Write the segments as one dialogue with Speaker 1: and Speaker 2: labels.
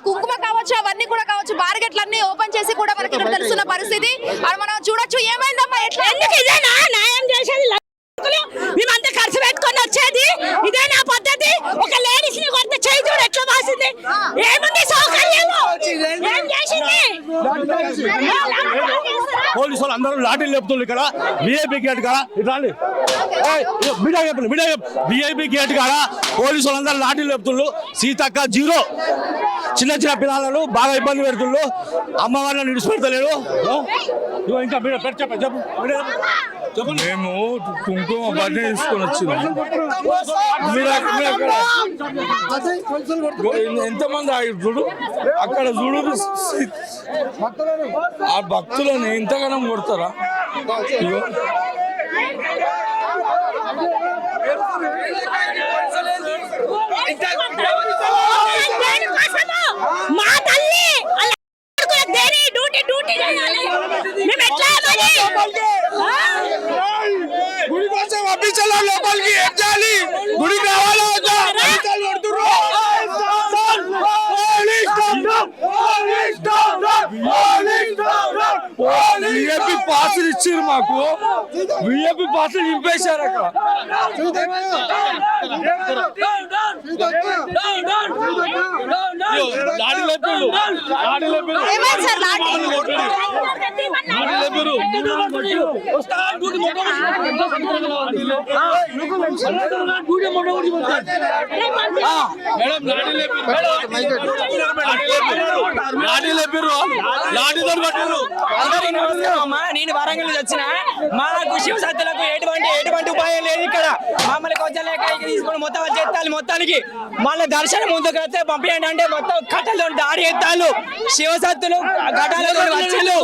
Speaker 1: కుంకుమ కావచ్చు అవన్నీ కూడా కావచ్చు బార్గెట్లన్నీ ఓపెన్ చేసి కూడా మనకి ఇక్కడ తెలుస్తున్న పరిస్థితి. మనం చూడొచ్చు. ఏమైందమ్మా ఎట్లా
Speaker 2: న్యాయం చేసేది మేమంతా ఖర్చు పెట్టుకొని వచ్చేది ఇదేనా పద్ధతి? ఒక లేడీస్ ని కొత్త చేయి చూడు ఎట్లా వాసింది. ఏముంది సౌకర్యాలు? ఏం చేసింది?
Speaker 3: పోలీసు వాళ్ళు అందరూ లాఠీలు లేపుతున్నారు ఇక్కడ విఐపి గేట్ కాడ. ఇట్లాండి విఐపి గేట్ కాడ పోలీసు వాళ్ళందరూ లాఠీలు లేపుతున్నారు. సీతక్క జీరో. చిన్న చిన్న పిల్లలను బాగా ఇబ్బంది పెడుతున్నారు. అమ్మవారిని విడిచిపెడతలేరు. ఇంకా చెప్పు.
Speaker 4: మేము కుంకుమ బర్త్డే తీసుకొని వచ్చినాం. ఎంతమంది ఆగి చూడు అక్కడ చూడు. ఆ భక్తులను ఎంతగానం కొడతారా?
Speaker 2: మా తల్లి డ్యూటీ మేము ఎట్లా
Speaker 4: గుడి కోసం పంపించాలా? లోపలికి ఏం చేయాలి? గుడికి రావాలా? విఐపి పాసులు ఇచ్చారు మాకు. విఐపి పాసులు నింపేశారు అక్కడ.
Speaker 5: నేను వరంగల్ వచ్చిన మాకు శివశక్తులకు ఎటువంటి ఉపాయం లేదు ఇక్కడ. మమ్మల్ని కొంచెం లేక తీసుకొని మొత్తం చేస్తాను. మొత్తానికి మళ్ళీ దర్శనం ముందుకు వస్తే పంపించండి అంటే మొత్తం కట్టలు దాడి ఎత్తాలు. శివశక్తులు కట్టాలతో వచ్చిళ్ళు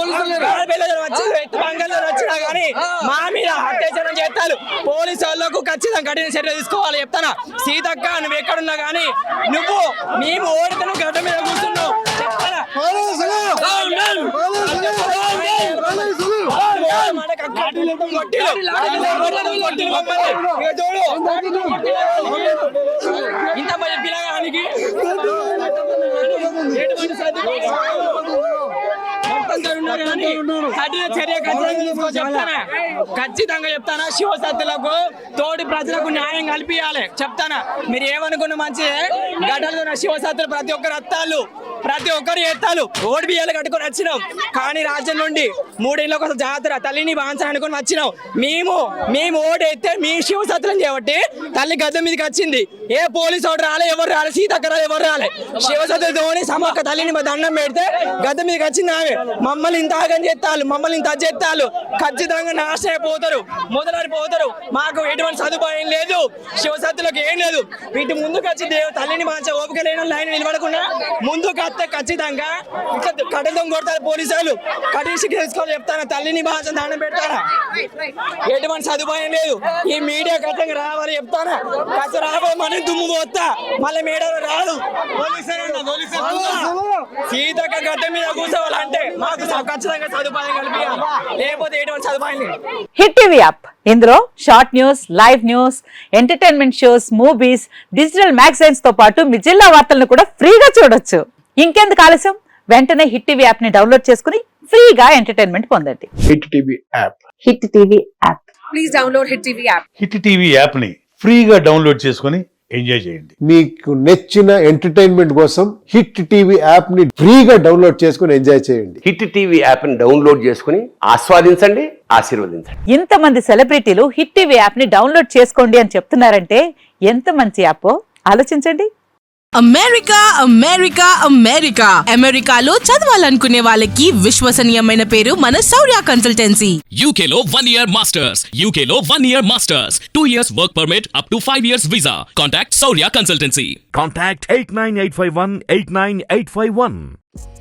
Speaker 5: ఎత్తు బంగాల్లో వచ్చినా కానీ మా మీద అత్యాచారం చేస్తారు. పోలీసు వాళ్ళకు ఖచ్చితంగా కఠిన చర్య తీసుకోవాలి చెప్తానా. సీతక్క నువ్వు ఎక్కడున్నా కానీ మేము ఓడితే గడ్డ మీద కూర్చున్నావు చెప్తానా. ఇంత మంది పిల్లగానికి ఖచ్చితంగా చెప్తానా. శివశక్తులకు తోటి ప్రజలకు న్యాయం కల్పించాలి చెప్తానా. మీరు ఏమనుకున్న మంచిదే. గడ్డలు శివశక్తులు ప్రతి ఒక్కరు అత్తాలు ప్రతి ఒక్కరు ఎత్తాలు ఓడి బియ్యాలు కట్టుకొని వచ్చినాం. కానీ రాజ్యం నుండి 3 ఏళ్ళ కోసం జాతర తల్లిని బాంచని అనుకుని వచ్చినాం. మేము ఓడి ఎత్తే మీ శివశక్తులను చేయబట్టి తల్లి గద్దె మీదకి వచ్చింది. ఏ పోలీసు ఓటు రాలే, ఎవరు రాలే, సీతక్క రాలే, ఎవరు రాలే. శివశక్తులతోని సమక్క తల్లిని దండం పెడితే గద్దె మీదకి వచ్చింది ఆమె. మమ్మల్ని ఇంత ఆగం చేస్తాలు, మమ్మల్ని ఇంత చేస్తాలు. ఖచ్చితంగా నాశనం అయిపోతారు, మొదలైపోతారు. మాకు ఎటువంటి సదుపాయం లేదు, శివశక్తులకు ఏం లేదు. వీటి ముందుకు వచ్చి తల్లిని బాంచ ఓపిక లేని లైన్ నిలబడకుండా ముందుకు వస్తే ఖచ్చితంగా కఠిన కొడతారు పోలీసులు. కఠిన శిక్ష తీసుకోవాలి చెప్తారా. తల్లిని బాంచ దండం పెడతారా. ఎటువంటి సదుపాయం లేదు. ఈ మీడియా ఖచ్చితంగా రావాలి చెప్తారా. ఖచ్చితంగా రాబోయే మన దుమ్ము పోతా మళ్ళీ మీడియా రాదు. సీతక్క గడ్డ మీద కూర్చోవాలంటే మాకు ఖచ్చితంగా సదుపాయం కల్పించాలి, లేకపోతే ఎటువంటి సదుపాయం లేదు.
Speaker 6: హిట్ టీవీ యాప్ ఇందులో short news, live news, entertainment shows, movies, digital magazines తో పాటు మీ జిల్లా వార్తలను కూడా ఫ్రీగా చూడొచ్చు. ఇంకెందుకు ఆలస్యం? వెంటనే హిట్ టీవీ యాప్ ని డౌన్లోడ్ చేసుకుని ఫ్రీగా ఎంటర్టైన్మెంట్ పొందండి.
Speaker 7: Hit TV app.
Speaker 6: Hit TV app.
Speaker 1: Please download hit TV app.
Speaker 8: Hit TV app ని ఫ్రీగా డౌన్లోడ్ చేసుకుని ఎంజాయ్ చేయండి.
Speaker 7: మీకు నచ్చిన ఎంటర్టైన్మెంట్ కోసం హిట్ టీవీ యాప్ ని ఫ్రీగా డౌన్లోడ్ చేసుకుని ఎంజాయ్ చేయండి.
Speaker 9: హిట్ టీవీ యాప్ ని డౌన్లోడ్ చేసుకుని ఆస్వాదించండి, ఆశీర్వదించండి.
Speaker 6: ఇంతమంది సెలబ్రిటీలు హిట్ టీవీ యాప్ ని డౌన్లోడ్ చేసుకోండి అని చెప్తున్నారంటే ఎంత మంచి యాప్ ఆలోచించండి.
Speaker 10: అమెరికా అమెరికా అమెరికా అమెరికాలో చదవాలనుకునే వాళ్ళకి విశ్వసనీయమైన పేరు మన శౌర్య కన్సల్టెన్సీ.
Speaker 11: UK లో 1 year masters, UK లో 1 year masters, 2 years work permit up to 5 years visa. Contact Saurya Consultancy.
Speaker 12: Contact 89851 89851.